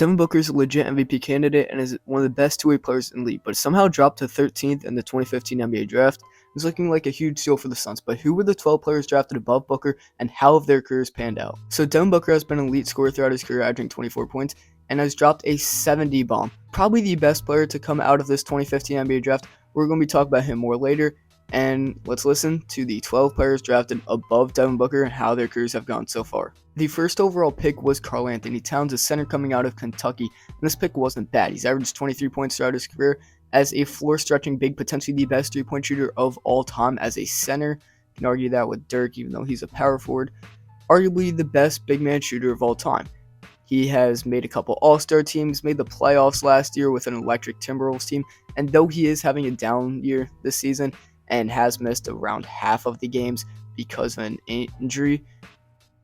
Devin Booker is a legit MVP candidate and is one of the best two-way players in the league, but somehow dropped to 13th in the 2015 NBA draft. He's looking like a huge steal for the Suns, but who were the 12 players drafted above Booker and how have their careers panned out? So Devin Booker has been an elite scorer throughout his career, averaging 24 points, and has dropped a 70 bomb. Probably the best player to come out of this 2015 NBA draft. We're going to be talking about him more later. And let's listen to the 12 players drafted above Devin Booker and how their careers have gone so far. The first overall pick was Karl-Anthony Towns, a center coming out of Kentucky, and this pick wasn't bad. He's averaged 23 points throughout his career as a floor-stretching big, potentially the best three-point shooter of all time as a center. You can argue that with Dirk, even though he's a power forward. Arguably the best big man shooter of all time. He has made a couple All-Star teams, made the playoffs last year with an electric Timberwolves team, and though he is having a down year this season, and has missed around half of the games because of an injury,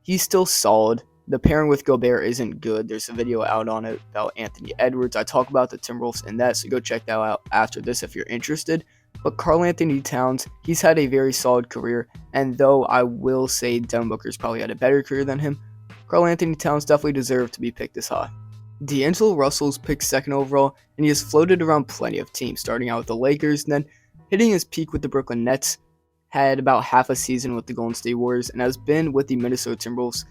he's still solid. The pairing with Gobert isn't good. There's a video out on it about Anthony Edwards. I talk about the Timberwolves in that, so go check that out after this if you're interested. But Karl-Anthony Towns, he's had a very solid career, and though I will say Devin Booker's probably had a better career than him, Karl-Anthony Towns definitely deserved to be picked this high. DAngelo Russell's picked second overall, and he has floated around plenty of teams, starting out with the Lakers, and then hitting his peak with the Brooklyn Nets, had about half a season with the Golden State Warriors, and has been with the Minnesota Timberwolves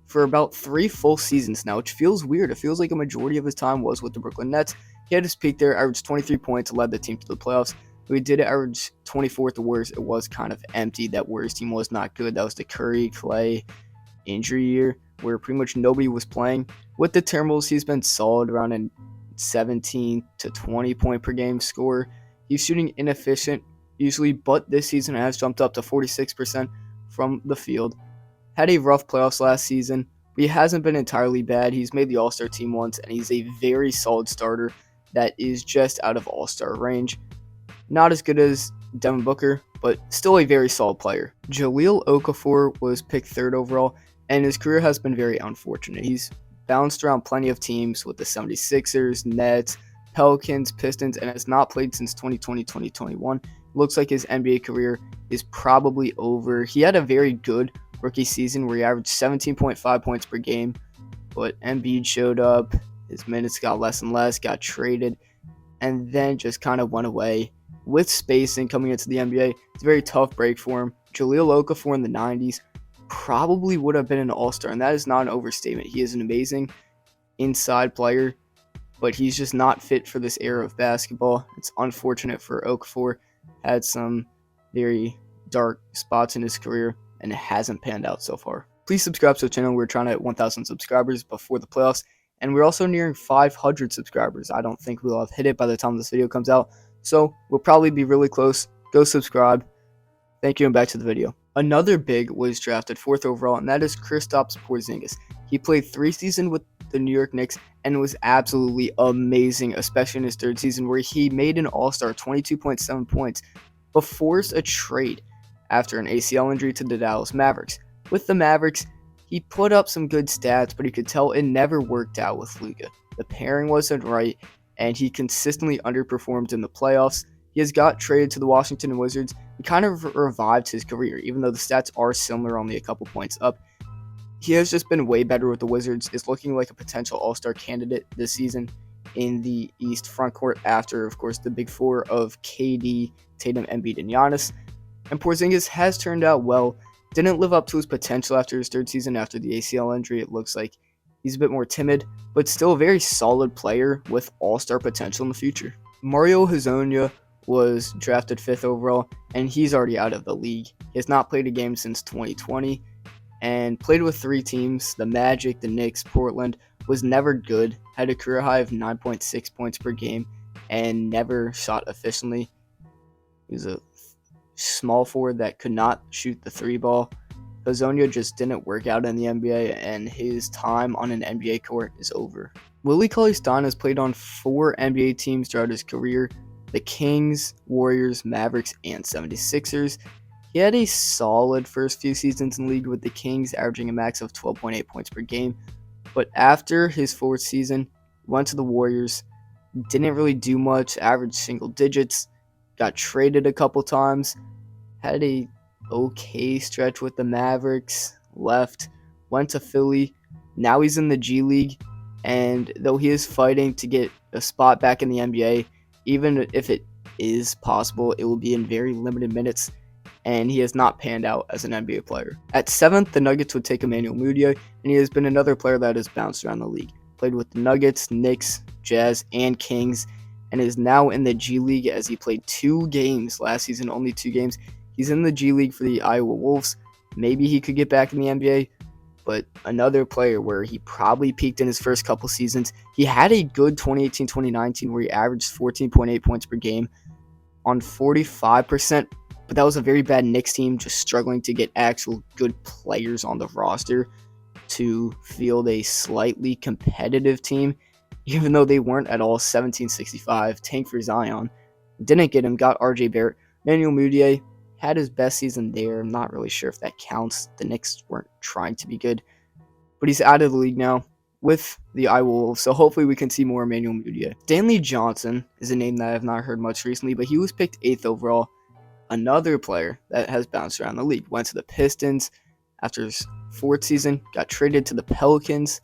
for about 3 full seasons now, which feels weird. It feels like a majority of his time was with the Brooklyn Nets. He had his peak there, averaged 23 points, led the team to the playoffs. We did average 24 with the Warriors. It was kind of empty. That Warriors team was not good. That was the Curry, Clay injury year where pretty much nobody was playing. With the Timberwolves, he's been solid around a 17 to 20 point per game score. He's shooting inefficient usually, but this season has jumped up to 46% from the field. Had a rough playoffs last season, but he hasn't been entirely bad. He's made the All-Star team once, and he's a very solid starter that is just out of All-Star range. Not as good as Devin Booker, but still a very solid player. Jahlil Okafor was picked third overall, and his career has been very unfortunate. He's bounced around plenty of teams with the 76ers, Nets, Pelicans, Pistons, and has not played since 2020-2021. Looks like his NBA career is probably over. He had a very good rookie season where he averaged 17.5 points per game, but Embiid showed up, his minutes got less and less, got traded, and then just kind of went away. With spacing coming into the NBA, it's a very tough break for him. Jahlil Okafor in the 90s probably would have been an all-star, and that is not an overstatement. He is an amazing inside player, but he's just not fit for this era of basketball. It's unfortunate for Okafor. Had some very dark spots in his career, and it hasn't panned out so far. Please subscribe to the channel. We're trying to hit 1,000 subscribers before the playoffs, and we're also nearing 500 subscribers. I don't think we'll have hit it by the time this video comes out, so we'll probably be really close. Go subscribe. Thank you, and back to the video. Another big was drafted fourth overall, and that is Kristaps Porzingis. He played 3 seasons with the New York Knicks and was absolutely amazing, especially in his third season where he made an all-star, 22.7 points, but forced a trade after an ACL injury to the Dallas Mavericks. With the Mavericks, he put up some good stats, but you could tell it never worked out with Luca. The pairing wasn't right, and he consistently underperformed in the playoffs. He has got traded to the Washington Wizards and kind of revived his career, even though the stats are similar, only a couple points up. He has just been way better with the Wizards, is looking like a potential all-star candidate this season in the East frontcourt after, of course, the big four of KD, Tatum, Embiid, and Giannis. And Porzingis has turned out well. Didn't live up to his potential after his third season after the ACL injury. It looks like he's a bit more timid, but still a very solid player with all-star potential in the future. Mario Hezonja was drafted 5th overall, and he's already out of the league. He has not played a game since 2020. And played with 3 teams, the Magic, the Knicks, Portland, was never good, had a career high of 9.6 points per game, and never shot efficiently. He was a small forward that could not shoot the 3 ball. Hezonja just didn't work out in the NBA, and his time on an NBA court is over. Willie Cauley-Stein has played on 4 NBA teams throughout his career, the Kings, Warriors, Mavericks, and 76ers. He had a solid first few seasons in the league with the Kings, averaging a max of 12.8 points per game. But after his 4th season, went to the Warriors, didn't really do much, averaged single digits, got traded a couple times, had a okay stretch with the Mavericks, left, went to Philly. Now he's in the G League, And though he is fighting to get a spot back in the NBA, even if it is possible, it will be in very limited minutes, and he has not panned out as an NBA player. At 7th, the Nuggets would take Emmanuel Mudiay, and he has been another player that has bounced around the league. Played with the Nuggets, Knicks, Jazz, and Kings, and is now in the G League as he played 2 games last season, only 2 games. He's in the G League for the Iowa Wolves. Maybe he could get back in the NBA, but another player where he probably peaked in his first couple seasons. He had a good 2018-2019 where he averaged 14.8 points per game on 45%, but that was a very bad Knicks team just struggling to get actual good players on the roster to field a slightly competitive team, even though they weren't at all 1765. Tank for Zion. Didn't get him, got RJ Barrett. Emmanuel Mudiay had his best season there. I'm not really sure if that counts. The Knicks weren't trying to be good, but he's out of the league now with the Iowa Wolves, so hopefully we can see more Emmanuel Mudiay. Stanley Johnson is a name that I have not heard much recently, but he was picked 8th overall. Another player that has bounced around the league. Went to the Pistons after his 4th season, got traded to the Pelicans,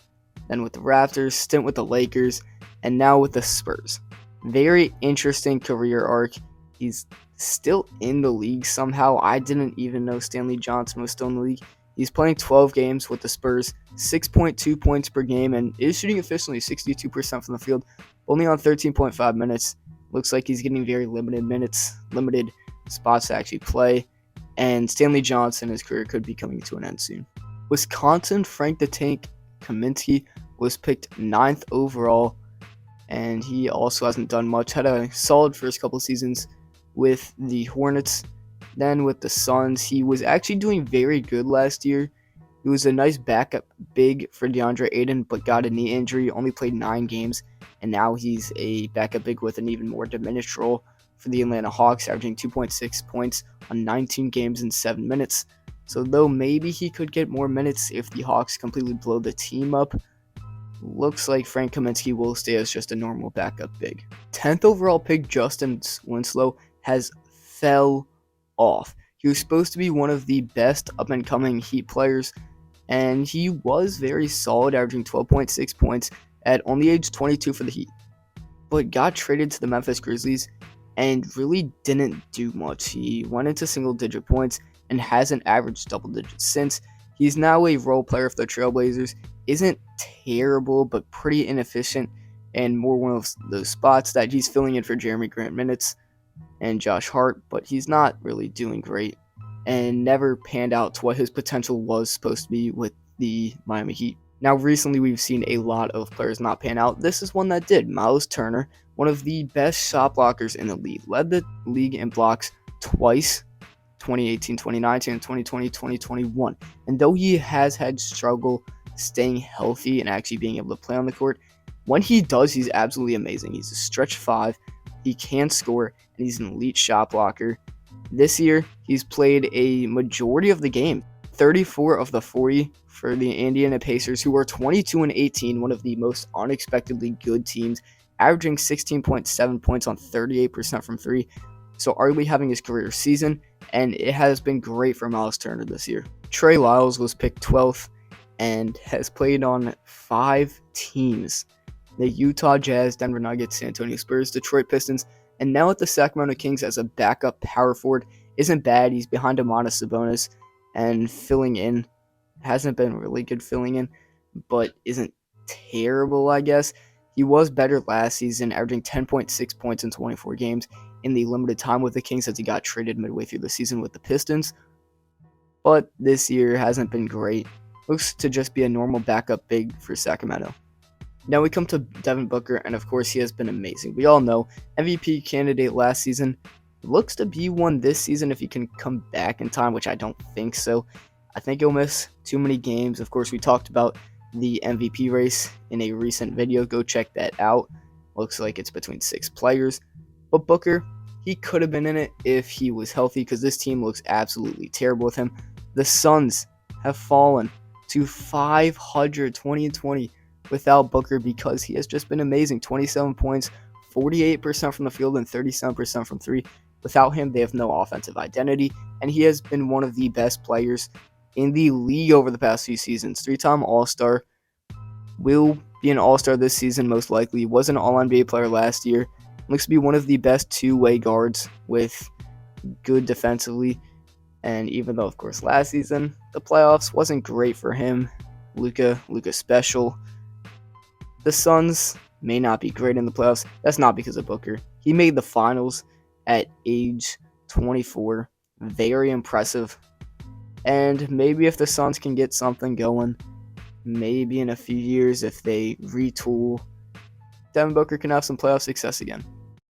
then with the Raptors, stint with the Lakers, and now with the Spurs. Very interesting career arc. He's still in the league somehow. I didn't even know Stanley Johnson was still in the league. He's playing 12 games with the Spurs, 6.2 points per game, and is shooting efficiently 62% from the field, only on 13.5 minutes. Looks like he's getting very limited minutes, limited spots to actually play, and Stanley Johnson, his career could be coming to an end soon. Wisconsin Frank the Tank Kaminsky was picked 9th overall, and he also hasn't done much. Had a solid first couple seasons with the Hornets, then with the Suns. He was actually doing very good last year. He was a nice backup big for DeAndre Ayton, but got a knee injury, only played 9 games, and now he's a backup big with an even more diminished role for the Atlanta Hawks, averaging 2.6 points on 19 games in 7 minutes. So though maybe he could get more minutes if the Hawks completely blow the team up, looks like Frank Kaminsky will stay as just a normal backup big. 10th overall pick Justin Winslow has fell off. He was supposed to be one of the best up-and-coming Heat players, and he was very solid, averaging 12.6 points at only age 22 for the Heat, but got traded to the Memphis Grizzlies and really didn't do much. He went into single-digit points and hasn't averaged double digits since. He's now a role player for the Trailblazers. Isn't terrible, but pretty inefficient, and more one of those spots that he's filling in for Jeremy Grant minutes and Josh Hart, but he's not really doing great and never panned out to what his potential was supposed to be with the Miami Heat. Now, recently we've seen a lot of players not pan out. This is one that did. Myles Turner, one of the best shot blockers in the league, led the league in blocks twice, 2018, 2019, and 2020, 2021. And though he has had struggle staying healthy and actually being able to play on the court, when he does, he's absolutely amazing. He's a stretch 5, he can score, and he's an elite shot blocker. This year, he's played a majority of the game, 34 of the 40 for the Indiana Pacers, who are 22-18, one of the most unexpectedly good teams, averaging 16.7 points on 38% from 3. So arguably having his career season, and it has been great for Myles Turner this year. Trey Lyles was picked 12th and has played on 5 teams: the Utah Jazz, Denver Nuggets, San Antonio Spurs, Detroit Pistons, and now at the Sacramento Kings as a backup power forward. Isn't bad. He's behind Domantas Sabonis and filling in. Hasn't been really good filling in, but isn't terrible, I guess. He was better last season, averaging 10.6 points in 24 games in the limited time with the Kings as he got traded midway through the season with the Pistons. But this year hasn't been great. Looks to just be a normal backup big for Sacramento. Now we come to Devin Booker, and of course he has been amazing. We all know MVP candidate last season. Looks to be one this season if he can come back in time, which I don't think so. I think he'll miss too many games. Of course, we talked about the MVP race in a recent video. Go check that out. Looks like it's between 6 players. But Booker, he could have been in it if he was healthy, because this team looks absolutely terrible with him. The Suns have fallen to 500 2020 without Booker because he has just been amazing. 27 points, 48% from the field, and 37% from 3. Without him, they have no offensive identity, and he has been one of the best players in the league over the past few seasons. 3-time All-Star, will be an all-star this season, most likely. He was an all-NBA player last year. Looks to be one of the best two-way guards with good defensively. And even though, of course, last season, the playoffs wasn't great for him, Luca Special, the Suns may not be great in the playoffs. That's not because of Booker. He made the finals at age 24. Very impressive. And maybe if the Suns can get something going, maybe in a few years if they retool, Devin Booker can have some playoff success again.